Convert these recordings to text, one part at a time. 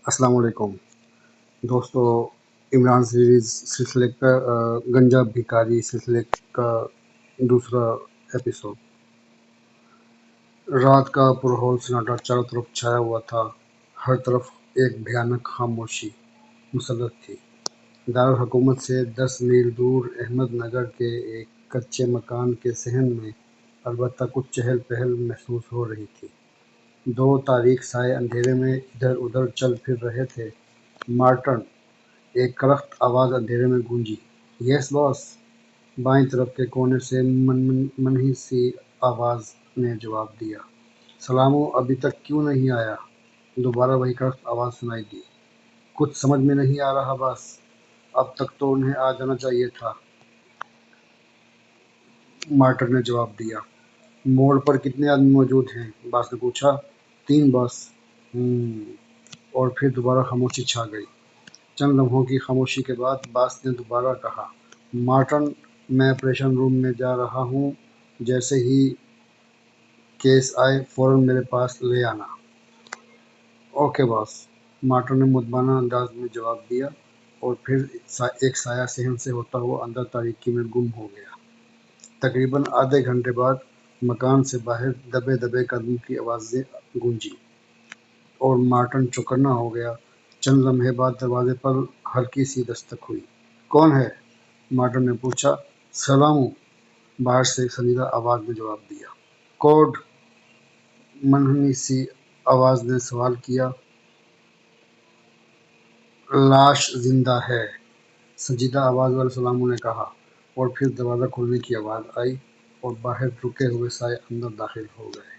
السلام علیکم دوستو، عمران سیریز سلسلے کا گنجا بھکاری سلسلے کا دوسرا ایپیسوڈ۔ رات کا پرہول سناٹا چاروں طرف چھایا ہوا تھا، ہر طرف ایک بھیانک خاموشی مسلط تھی۔ دارالحکومت سے 10 میل دور احمد نگر کے ایک کچے مکان کے صحن میں البتہ کچھ چہل پہل محسوس ہو رہی تھی۔ دو تاریک سائے اندھیرے میں ادھر ادھر چل پھر رہے تھے۔ مارٹن، ایک کڑک آواز اندھیرے میں گونجی۔ یس باس، بائیں طرف کے کونے سے منحنی سی آواز نے جواب دیا۔ سلامو، ابھی تک کیوں نہیں آیا؟ دوبارہ وہی کڑک آواز سنائی دی۔ کچھ سمجھ میں نہیں آ رہا باس، اب تک تو انہیں آ جانا چاہیے تھا، مارٹن نے جواب دیا۔ موڑ پر کتنے آدمی موجود ہیں؟ باس نے پوچھا۔ 3 باس۔ اور پھر دوبارہ خاموشی چھا گئی۔ چند لمحوں کی خاموشی کے بعد باس نے دوبارہ کہا، مارٹن، میں آپریشن روم میں جا رہا ہوں، جیسے ہی کیس آئے فوراً میرے پاس لے آنا۔ اوکے باس، مارٹن نے مدبانہ انداز میں جواب دیا، اور پھر ایک سایہ صحن سے ہوتا ہوا اندر تاریکی میں گم ہو گیا۔ تقریباً آدھے گھنٹے بعد مکان سے باہر دبے دبے قدموں کی آوازیں گونجیں اور مارٹن چوکنا ہو گیا۔ چند لمحے بعد دروازے پر ہلکی سی دستک ہوئی۔ کون ہے؟ مارٹن نے پوچھا۔ سلامو، باہر سے ایک سنجیدہ آواز نے جواب دیا۔ کوڈ، منحنی سی آواز نے سوال کیا۔ لاش زندہ ہے، سنجیدہ آواز والے سلامو نے کہا، اور پھر دروازہ کھلنے کی آواز آئی اور باہر رکے ہوئے سائے اندر داخل ہو گئے۔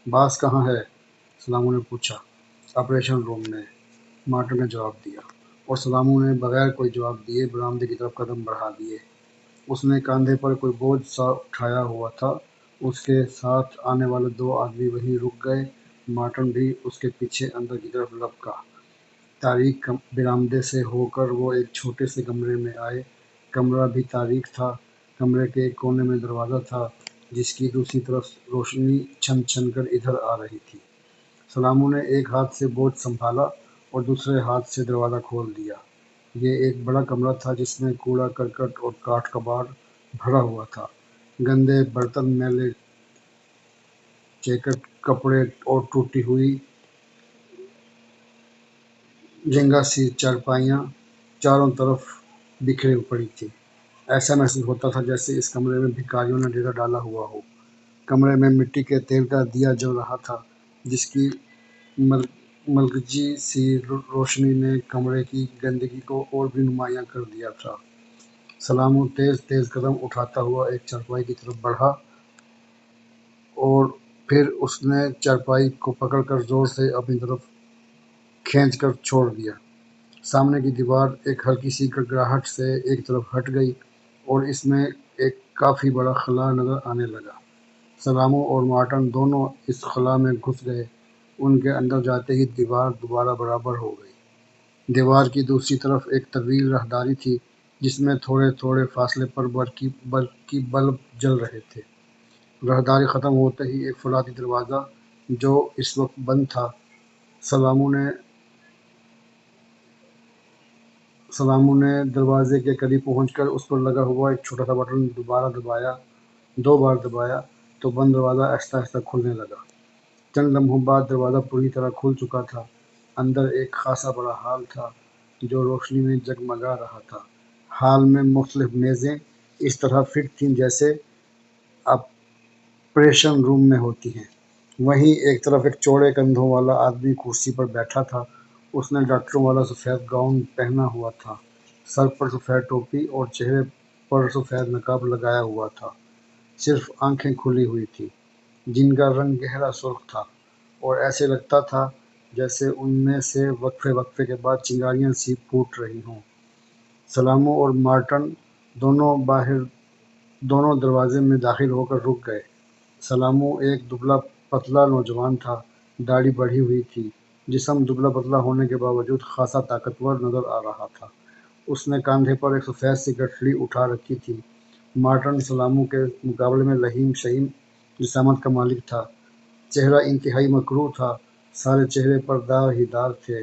باس کہاں ہے؟ سلامو نے پوچھا۔ آپریشن روم میں، مارٹن نے جواب دیا، اور سلامو نے بغیر کوئی جواب دیے برآمدے کی طرف قدم بڑھا دیے۔ اس نے کاندھے پر کوئی بوجھ سا اٹھایا ہوا تھا۔ اس کے ساتھ آنے والے 2 آدمی وہیں رک گئے۔ مارٹن بھی اس کے پیچھے اندر کی طرف لپکا۔ تاریک برآمدے سے ہو کر وہ ایک چھوٹے سے کمرے میں آئے۔ کمرہ بھی تاریک تھا۔ کمرے کے ایک کونے میں دروازہ تھا، جس کی دوسری طرف روشنی چھن چھن کر ادھر آ رہی تھی۔ سلامو نے ایک ہاتھ سے بوجھ سنبھالا اور دوسرے ہاتھ سے دروازہ کھول دیا۔ یہ ایک بڑا کمرہ تھا جس میں کوڑا کرکٹ اور کاٹھ کباڑ بھرا ہوا تھا۔ گندے برتن، میلے چیکٹ کپڑے اور ٹوٹی ہوئی جھنگا سی چارپائیاں چاروں طرف بکھری پڑی تھیں۔ ایسا محسوس ہوتا تھا جیسے اس کمرے میں بھکاریوں نے ڈیرا ڈالا ہوا ہو۔ کمرے میں مٹی کے تیل کا دیا جل رہا تھا، جس کی ملگجی سی روشنی نے کمرے کی گندگی کو اور بھی نمایاں کر دیا تھا۔ سلامو تیز تیز قدم اٹھاتا ہوا ایک چارپائی کی طرف بڑھا، اور پھر اس نے چارپائی کو پکڑ کر زور سے اپنی طرف کھینچ کر چھوڑ دیا۔ سامنے کی دیوار ایک ہلکی سی گڑگڑاہٹ سے ایک طرف ہٹ گئی اور اس میں ایک کافی بڑا خلا نظر آنے لگا۔ سلامو اور مارٹن دونوں اس خلا میں گھس گئے۔ ان کے اندر جاتے ہی دیوار دوبارہ برابر ہو گئی۔ دیوار کی دوسری طرف ایک طویل راہداری تھی، جس میں تھوڑے تھوڑے فاصلے پر برقی بلب جل رہے تھے۔ راہداری ختم ہوتے ہی ایک فولاذی دروازہ، جو اس وقت بند تھا۔ سلامو نے دروازے کے قریب پہنچ کر اس پر لگا ہوا ایک چھوٹا سا بٹن 2 بار دبایا تو بند دروازہ آہستہ آہستہ کھلنے لگا۔ چند لمحوں بعد دروازہ پوری طرح کھل چکا تھا۔ اندر ایک خاصا بڑا ہال تھا، جو روشنی میں جگمگا رہا تھا۔ ہال میں مختلف میزیں اس طرح فٹ تھیں جیسے آپریشن روم میں ہوتی ہیں۔ وہیں ایک طرف ایک چوڑے کندھوں والا آدمی کرسی پر بیٹھا تھا۔ اس نے ڈاکٹروں والا سفید گاؤن پہنا ہوا تھا، سر پر سفید ٹوپی اور چہرے پر سفید نقاب لگایا ہوا تھا۔ صرف آنکھیں کھلی ہوئی تھیں، جن کا رنگ گہرا سرخ تھا، اور ایسے لگتا تھا جیسے ان میں سے وقفے وقفے کے بعد چنگاریاں سی پھوٹ رہی ہوں۔ سلامو اور مارٹن دونوں دروازے میں داخل ہو کر رک گئے۔ سلامو ایک دبلا پتلا نوجوان تھا، داڑھی بڑھی ہوئی تھی۔ جسم دبلا پتلا ہونے کے باوجود خاصا طاقتور نظر آ رہا تھا۔ اس نے کاندھے پر ایک سفید سی گٹھڑی اٹھا رکھی تھی۔ مارٹن سلامو کے مقابلے میں لہیم شہیم جسامت کا مالک تھا۔ چہرہ انتہائی مکروہ تھا، سارے چہرے پر داغ ہی داغ تھے۔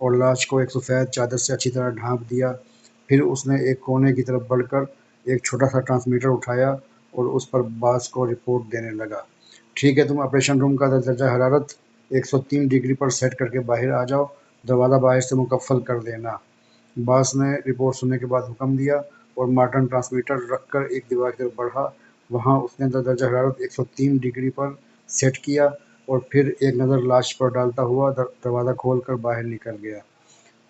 اور لاش کو ایک سفید چادر سے اچھی طرح ڈھانپ دیا۔ پھر اس نے ایک کونے کی طرف بڑھ کر ایک چھوٹا سا ٹرانسمیٹر اٹھایا اور اس پر باس کو رپورٹ دینے لگا۔ ٹھیک ہے، تم آپریشن روم کا درجہ حرارت 103 ڈگری پر سیٹ کر کے باہر آ جاؤ، دروازہ باہر سے مقفل کر دینا۔ باس نے رپورٹ سننے کے بعد حکم دیا اور مارٹن ٹرانسمیٹر رکھ کر ایک دیوار کی طرف بڑھا۔ وہاں اس نے درجہ حرارت 103 ڈگری پر سیٹ کیا اور پھر ایک نظر لاش پر ڈالتا ہوا دروازہ کھول کر باہر نکل گیا۔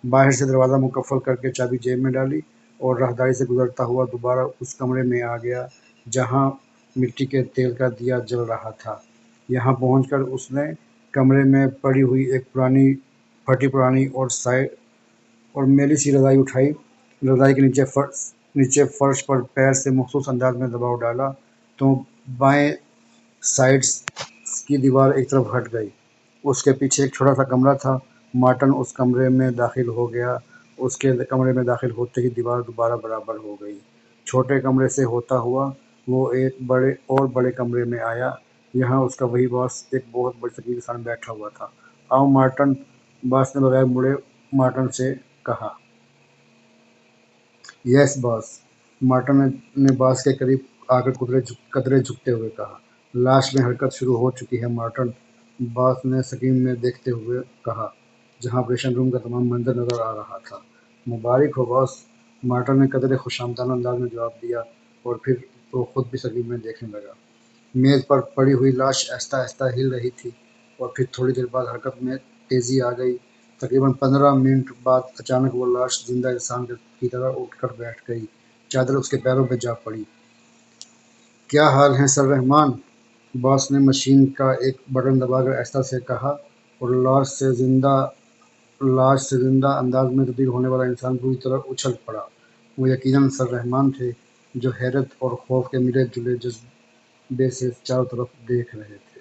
باہر سے دروازہ مقفل کر کے چابی جیب میں ڈالی اور راہداری سے گزرتا ہوا دوبارہ اس کمرے میں آ گیا جہاں مٹی کے تیل کا دیا جل رہا تھا۔ یہاں پہنچ کر اس نے کمرے میں پڑی ہوئی ایک پھٹی پرانی اور میلی سی رضائی اٹھائی۔ رضائی کے نیچے فرش پر پیر سے مخصوص انداز میں دباؤ ڈالا تو بائیں سائڈ کی دیوار ایک طرف ہٹ گئی۔ اس کے پیچھے ایک چھوٹا سا کمرہ تھا۔ مارٹن اس کمرے میں داخل ہو گیا۔ اس کے کمرے میں داخل ہوتے ہی دیوار دوبارہ برابر ہو گئی۔ چھوٹے کمرے سے ہوتا ہوا وہ ایک بڑے کمرے میں آیا۔ یہاں اس کا وہی باس ایک بہت بڑی تقریر کے سامنے بیٹھا ہوا تھا۔ آؤ مارٹن، باس نے بغیر مڑے مارٹن سے کہا۔ یس باس، مارٹن نے باس کے قریب آ کر قدرے جھکتے ہوئے کہا۔ لاش میں حرکت شروع ہو چکی ہے مارٹن، باس نے سکرین میں دیکھتے ہوئے کہا جہاں آپریشن روم کا تمام منظر نظر آ رہا تھا۔ مبارک ہو باس، مارٹن نے قدرے خوشامدانہ انداز میں جواب دیا اور پھر وہ خود بھی سکرین میں دیکھنے لگا۔ میز پر پڑی ہوئی لاش آہستہ آہستہ ہل رہی تھی اور پھر تھوڑی دیر بعد حرکت میں تیزی آ گئی۔ تقریباً 15 منٹ بعد اچانک وہ لاش زندہ انسان کی طرح اٹھ کر بیٹھ گئی۔ چادر اس کے پیروں پہ جا پڑی۔ کیا حال ہے سر رحمان، باس نے مشین کا ایک بٹن دبا کر آہستہ سے کہا اور لاش سے زندہ انداز میں تبدیل ہونے والا انسان بری طرح اچھل پڑا۔ وہ یقیناً سر رحمان تھے جو حیرت اور خوف کے ملے جلے جذبے سے چاروں طرف دیکھ رہے تھے۔